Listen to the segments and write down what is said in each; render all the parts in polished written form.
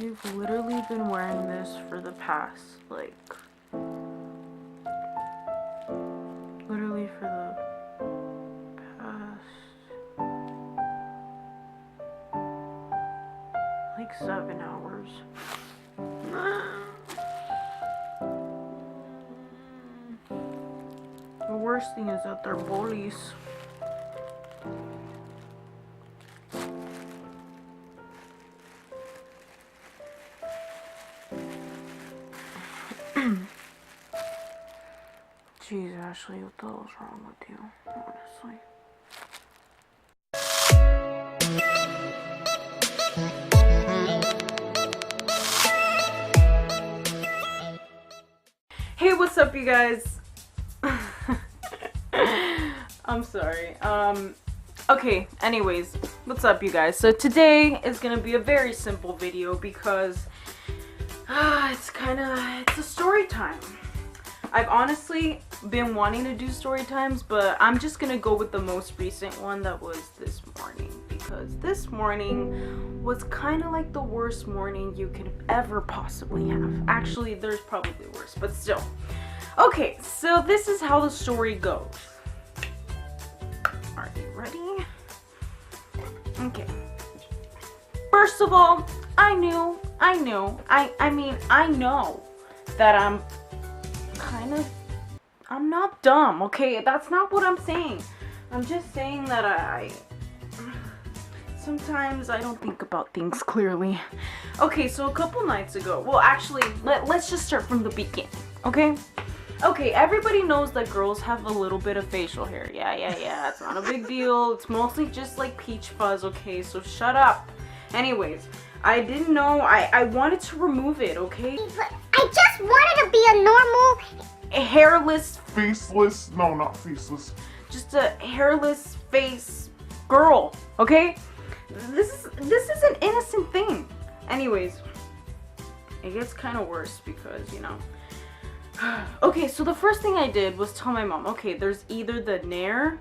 We've literally been wearing this for the past, like, literally for the past, like, 7 hours. The worst thing is that they're bullies. Jeez, Ashley, what the hell's wrong with you, honestly? Hey, what's up, you guys? I'm sorry. Okay, anyways, what's up, you guys? So today is gonna be a very simple video because it's a story time. I've honestly been wanting to do story times, but I'm just gonna go with the most recent one that was this morning, because this morning was kind of like the worst morning you could ever possibly have. Actually, there's probably worse, but still. Okay, so this is how the story goes. Are you ready? Okay. First of all, I know that I'm not dumb, okay? That's not what I'm saying. I'm just saying that sometimes I don't think about things clearly. Okay, so a couple nights ago, well, actually, let's just start from the beginning, okay? Okay, everybody knows that girls have a little bit of facial hair. Yeah, it's not a big deal. It's mostly just like peach fuzz, okay? So shut up. Anyways, I didn't know. I wanted to remove it, okay? But I just wanted to be a normal... hairless... Faceless? No, not faceless. Just a hairless face girl, okay? This is an innocent thing. Anyways, it gets kind of worse because, you know... Okay, so the first thing I did was tell my mom, okay, there's either the Nair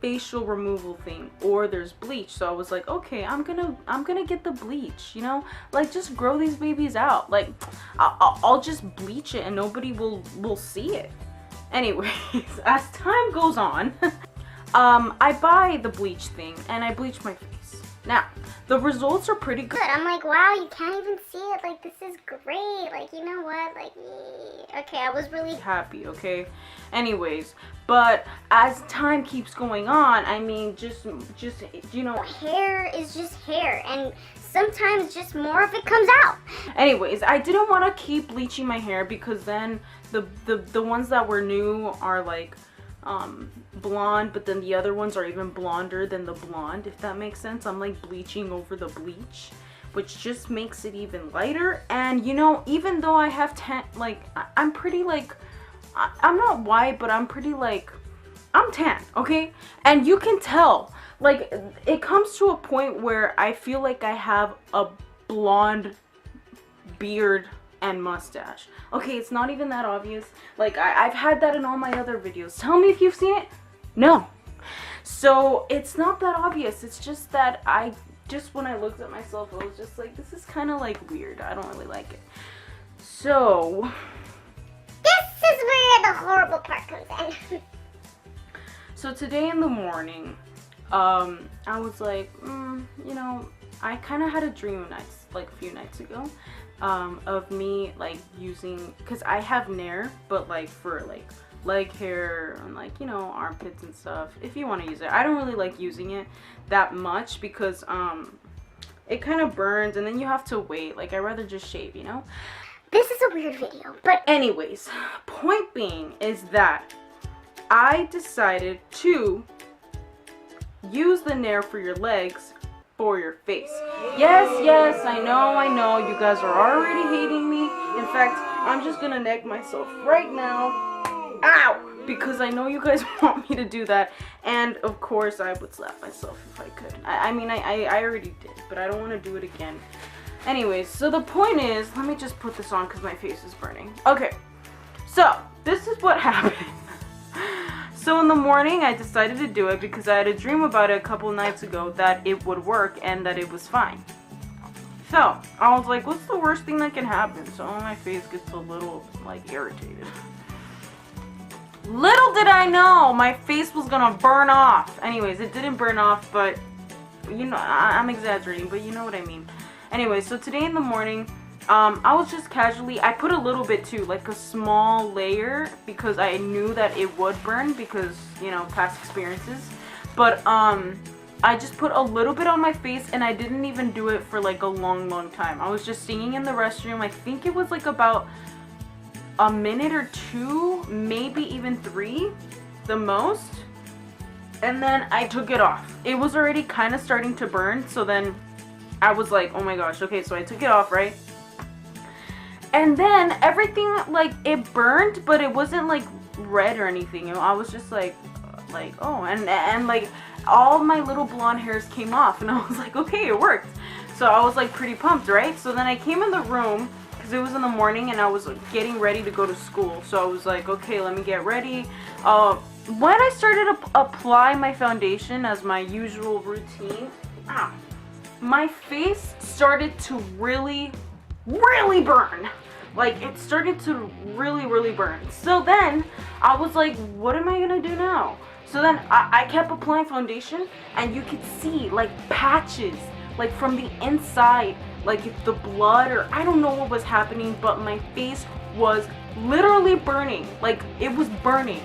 facial removal thing or there's bleach. So I was like, okay, I'm gonna get the bleach, you know, like just grow these babies out. Like I'll just bleach it and nobody will see it. Anyways, as time goes on, I buy the bleach thing and I bleach my face. Now the results are pretty good. I'm like, wow, you can't even see it. Like, this is great. Like, you know what? Like, yeah. Okay, I was really happy, okay? Anyways, but as time keeps going on, I mean, just you know, hair is just hair, and sometimes just more of it comes out. Anyways, I didn't want to keep bleaching my hair because then the ones that were new are like blonde, but then the other ones are even blonder than the blonde, if that makes sense. I'm like bleaching over the bleach, which just makes it even lighter. And you know, even though I have tan, like I'm pretty like I'm not white, but I'm pretty like I'm tan, okay? And you can tell, like, it comes to a point where I feel like I have a blonde beard and mustache. Okay, it's not even that obvious. Like, I've had that in all my other videos. Tell me if you've seen it. No. So it's not that obvious. It's just that when I looked at myself, I was just like, this is kind of like weird. I don't really like it. So this is where the horrible part comes in. So today in the morning, I was like, you know, I kind of had a dream like a few nights ago, of me like using, because I have Nair, but like for like leg hair and like, you know, armpits and stuff, if you want to use it. I don't really like using it that much because it kind of burns and then you have to wait. Like, I'd rather just shave, you know. This is a weird video, but anyways, point being is that I decided to use the Nair for your legs for your face. Yes, I know, you guys are already hating me. In fact, I'm just gonna neck myself right now. Ow! Because I know you guys want me to do that, and of course I would slap myself if I could. I mean, I already did, but I don't want to do it again. Anyways, so the point is, let me just put this on because my face is burning. Okay, so this is what happened. So in the morning, I decided to do it because I had a dream about it a couple nights ago that it would work and that it was fine. So I was like, what's the worst thing that can happen? So my face gets a little like irritated. Little did I know my face was gonna burn off. Anyways, it didn't burn off, but you know, I'm exaggerating, but you know what I mean. Anyway, so today in the morning, I was just casually, I put a little bit too, like a small layer, because I knew that it would burn because, you know, past experiences. But I just put a little bit on my face, and I didn't even do it for like a long time. I was just singing in the restroom. I think it was like about a minute or two, maybe even 3 the most. And then I took it off. It was already kind of starting to burn, so then I was like, oh my gosh, okay, so I took it off, right? And then everything, like, it burned, but it wasn't like red or anything. You know, I was just like oh, and like all my little blonde hairs came off, and I was like, okay, it worked. So I was like pretty pumped, right? So then I came in the room because it was in the morning, and I was getting ready to go to school. So I was like, okay, let me get ready. When I started to apply my foundation as my usual routine, my face started to really burn. Like, it started to really burn. So then I was like, what am I gonna do now? So then I kept applying foundation, and you could see like patches, like from the inside, like if the blood, or I don't know what was happening, but my face was literally burning. Like, it was burning.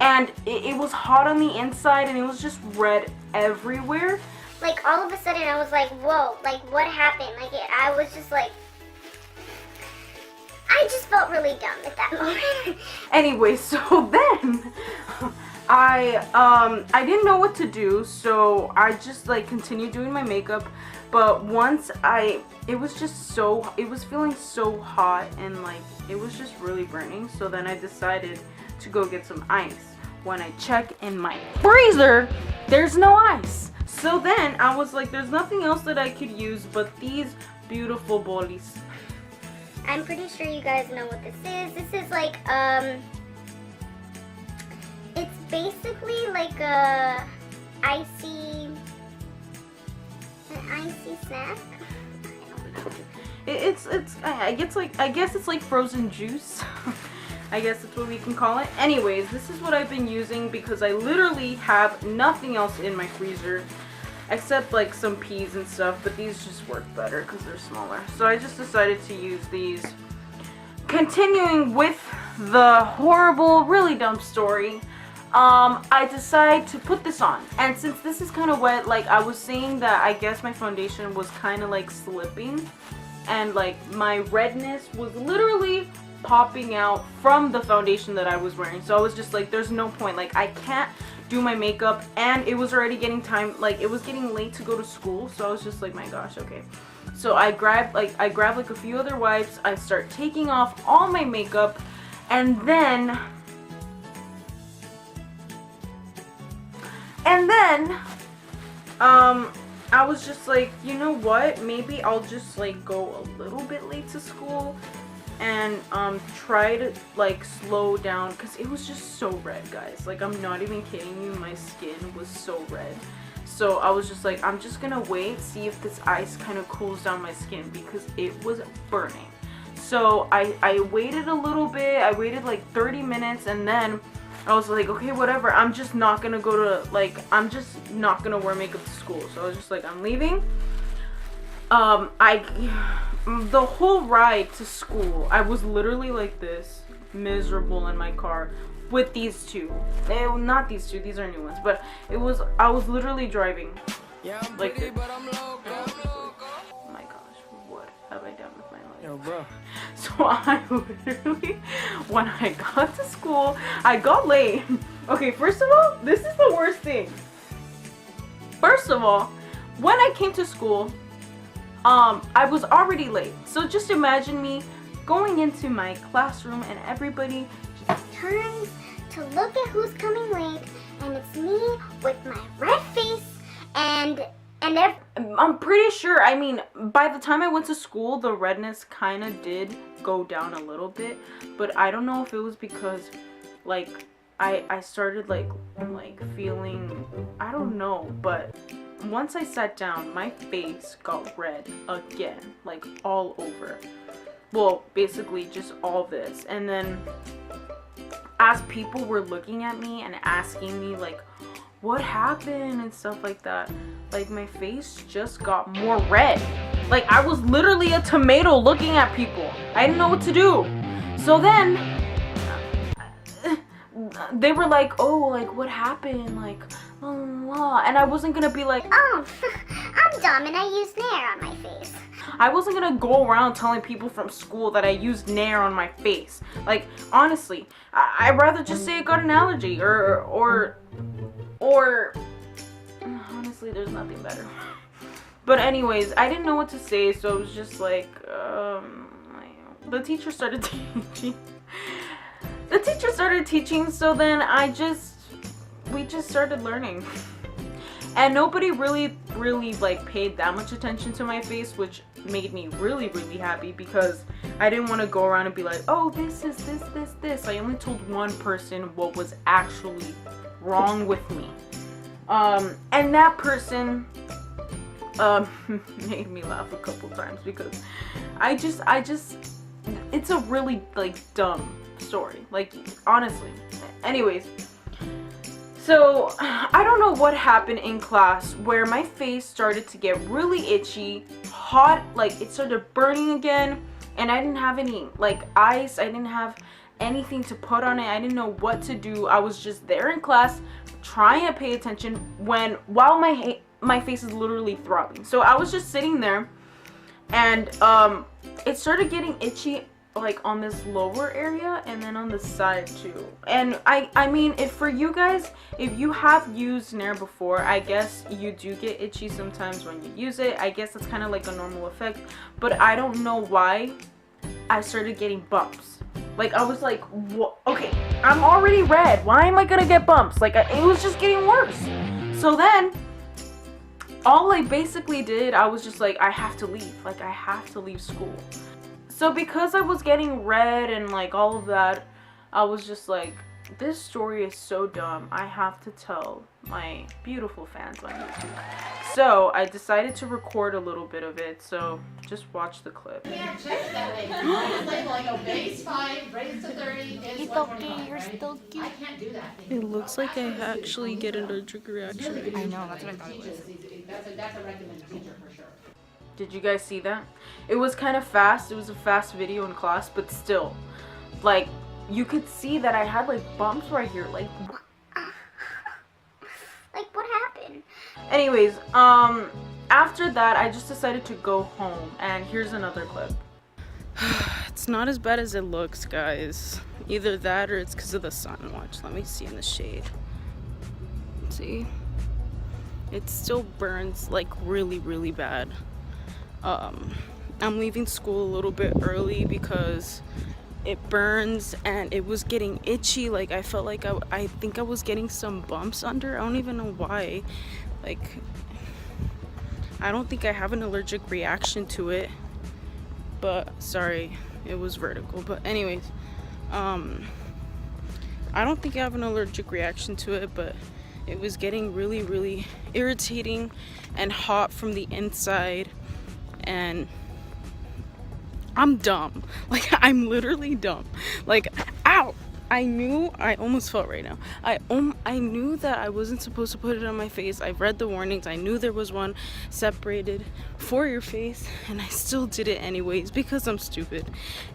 And it was hot on the inside, and it was just red everywhere. Like, all of a sudden, I was like, whoa, like, what happened? Like, I was just like, I just felt really dumb at that moment. Anyway, so then I didn't know what to do, so I just like continued doing my makeup. But once it was feeling so hot, and like it was just really burning. So then I decided to go get some ice. When I check in my freezer, there's no ice. So then I was like, there's nothing else that I could use but these beautiful bolis. I'm pretty sure you guys know what this is. This is like, it's basically like an icy snack. I guess it's like frozen juice. I guess that's what we can call it. Anyways, this is what I've been using because I literally have nothing else in my freezer except like some peas and stuff, but these just work better because they're smaller. So I just decided to use these. Continuing with the horrible, really dumb story, I decided to put this on. And since this is kind of wet, like I was saying that I guess my foundation was kind of like slipping, and like my redness was literally popping out from the foundation that I was wearing. So I was just like, there's no point, like I can't do my makeup, and it was already getting time, like it was getting late to go to school. So I was just like, my gosh, okay. So I grabbed like a few other wipes. I start taking off all my makeup, and then I was just like, you know what, maybe I'll just like go a little bit late to school and try to like slow down, because it was just so red, guys. Like, I'm not even kidding you, my skin was so red. So I was just like, I'm just gonna wait, see if this ice kind of cools down my skin, because it was burning. So I waited a little bit. I waited like 30 minutes, and then I was like, okay, whatever, I'm just not gonna go to, like, I'm just not gonna wear makeup to school. So I was just like, I'm leaving. The whole ride to school, I was literally like this, miserable in my car with these two. Not these two, these are new ones, but I was literally driving like this. Oh my gosh, what have I done with my life? Yo, bro. So I literally, when I got to school, I got late. Okay, first of all, this is the worst thing. First of all, when I came to school, I was already late. So just imagine me going into my classroom, and everybody just turns to look at who's coming late, and it's me with my red face, and I'm pretty sure, I mean, by the time I went to school, the redness kind of did go down a little bit, but I don't know if it was because, like, I started, like feeling, I don't know, but once I sat down, my face got red again, like all over. Well, basically just all this. And then as people were looking at me and asking me like, what happened and stuff like that, like my face just got more red. Like I was literally a tomato looking at people. I didn't know what to do. So then they were like, oh, like what happened, like and I wasn't gonna be like, Oh, I'm dumb and I used Nair on my face. I wasn't gonna go around telling people from school that I used Nair on my face. Like honestly, I'd rather just say I got an allergy or honestly, there's nothing better. But anyways, I didn't know what to say, so it was just like the teacher started teaching. The teacher started teaching, so then we just started learning. And nobody really like paid that much attention to my face, which made me really happy because I didn't want to go around and be like, oh, this is this. I only told one person what was actually wrong with me. And that person made me laugh a couple times because I just it's a really like dumb story, like honestly. Anyways, so I don't know what happened in class where my face started to get really itchy, hot, like it started burning again, and I didn't have any like ice, I didn't have anything to put on it, I didn't know what to do. I was just there in class trying to pay attention while my face is literally throbbing. So I was just sitting there and it started getting itchy like on this lower area and then on the side too. And I mean, if for you guys, if you have used Nair before, I guess you do get itchy sometimes when you use it. I guess that's kind of like a normal effect, but I don't know why I started getting bumps. Like I was like, what? Okay, I'm already red, why am I gonna get bumps? Like it was just getting worse. So then all I basically did, I was just like, I have to leave, like I have to leave school. So because I was getting red and like all of that, I was just like, this story is so dumb, I have to tell my beautiful fans on YouTube. So I decided to record a little bit of it, so just watch the clip. Yeah, check that label. Like a base 5, raised to 30 is 125, you're right? still cute. I can't do that. It looks like I actually get an allergic reaction. I know, that's what I thought it was. That's a recommended teacher for sure. Did you guys see that? It was kind of fast. It was a fast video in class, but still, like, you could see that I had like bumps right here. Like what happened? Anyways, after that, I just decided to go home, and here's another clip. It's not as bad as it looks, guys. Either that or it's because of the sun. Watch, let me see in the shade. See? It still burns like really bad. I'm leaving school a little bit early because it burns and it was getting itchy. Like I felt like I think I was getting some bumps under. I don't even know why. Like I don't think I have an allergic reaction to it, but sorry, it was vertical. But anyways, I don't think I have an allergic reaction to it, but it was getting really irritating and hot from the inside. And I'm dumb. Like I'm literally dumb. Like ow, I almost felt right now. I knew that I wasn't supposed to put it on my face. I read the warnings. I knew there was one separated for your face, and I still did it anyways because I'm stupid.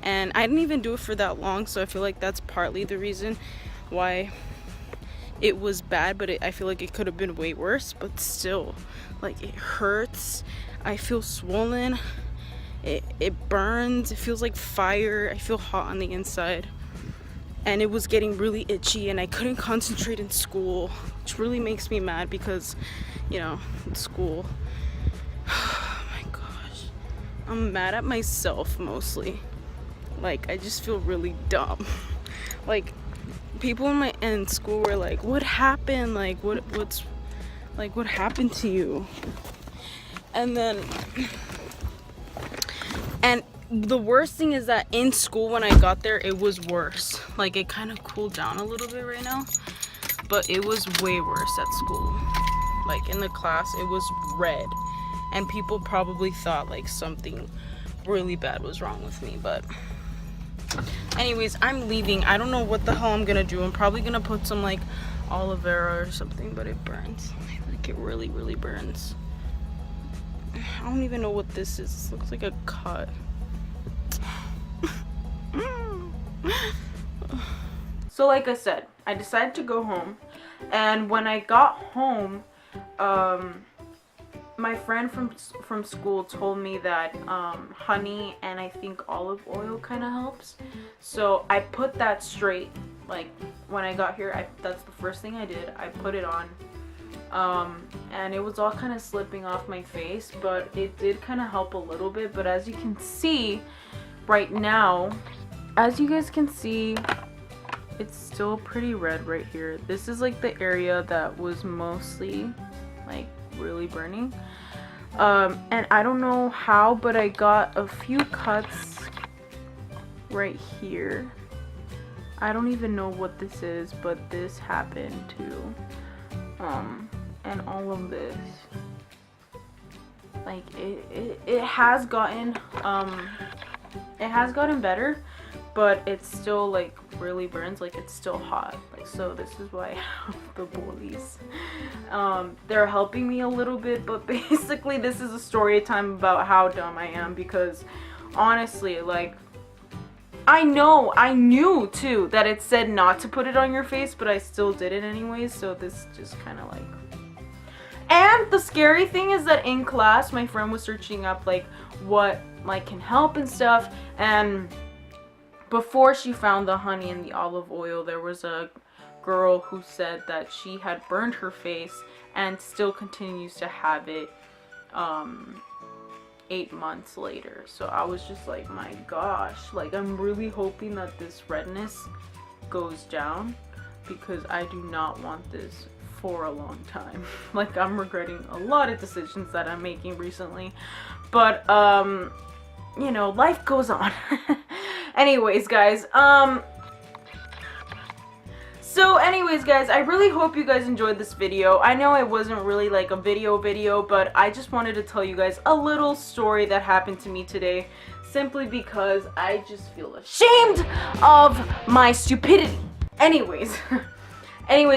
And I didn't even do it for that long, so I feel like that's partly the reason why it was bad, but I feel like it could have been way worse. But still, like it hurts. I feel swollen. It burns. It feels like fire. I feel hot on the inside. And it was getting really itchy, and I couldn't concentrate in school, which really makes me mad because, you know, in school. Oh my gosh. I'm mad at myself mostly. Like, I just feel really dumb. Like, people in school were like, what happened? Like, what happened to you? And then, and the worst thing is that in school when I got there, it was worse. Like it kind of cooled down a little bit right now, but it was way worse at school. like in the class it was red, and people probably thought like something really bad was wrong with me. But anyways, I'm leaving. I don't know what the hell I'm gonna do. I'm probably gonna put some like aloe vera or something, but it burns. Like it really burns. I don't even know what this is. This looks like a cut. So like I said, I decided to go home, and when I got home, my friend from school told me that honey and I think olive oil kind of helps. So I put that straight. Like when I got here, that's the first thing I did. I put it on, and it was all kind of slipping off my face, but it did kind of help a little bit. But as you can see right now, as you guys can see, it's still pretty red right here. This is like the area that was mostly like really burning, and I don't know how, but I got a few cuts right here. I don't even know what this is, but this happened too, and all of this, like it has gotten better, but it's still like really burns. Like it's still hot. Like, so this is why I have the bullies. They're helping me a little bit, but basically this is a story time about how dumb I am, because honestly, like, I knew too that it said not to put it on your face, but I still did it anyways. So this just kind of like, and the scary thing is that in class my friend was searching up like what like can help and stuff, and before she found the honey and the olive oil, there was a girl who said that she had burned her face and still continues to have it 8 months later. So I was just like, my gosh, like I'm really hoping that this redness goes down, because I do not want this for a long time. Like I'm regretting a lot of decisions that I'm making recently, but you know, life goes on. Anyways, guys, so anyways, guys, I really hope you guys enjoyed this video. I know it wasn't really like a video, but I just wanted to tell you guys a little story that happened to me today, simply because I just feel ashamed of my stupidity. Anyways,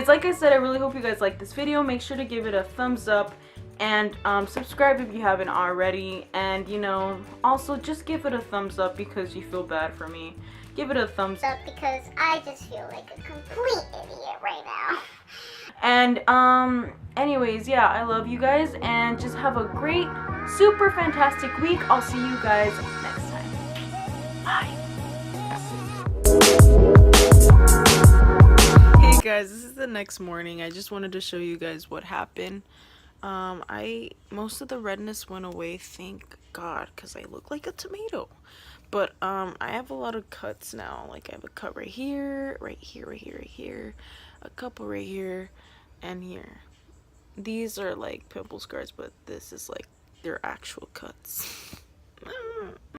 like I said, I really hope you guys like this video. Make sure to give it a thumbs up, and subscribe if you haven't already, and you know, also just give it a thumbs up because you feel bad for me. Give it a thumbs up because I just feel like a complete idiot right now. And anyways, yeah, I love you guys, and just have a great, super fantastic week. I'll see you guys next time. Bye. Hey guys, this is the next morning. I just wanted to show you guys what happened. Most of the redness went away, thank God, because I look like a tomato. But I have a lot of cuts now. Like I have a cut right here, right here, right here, right here, a couple right here and here. These are like pimple scars, but this is like their actual cuts.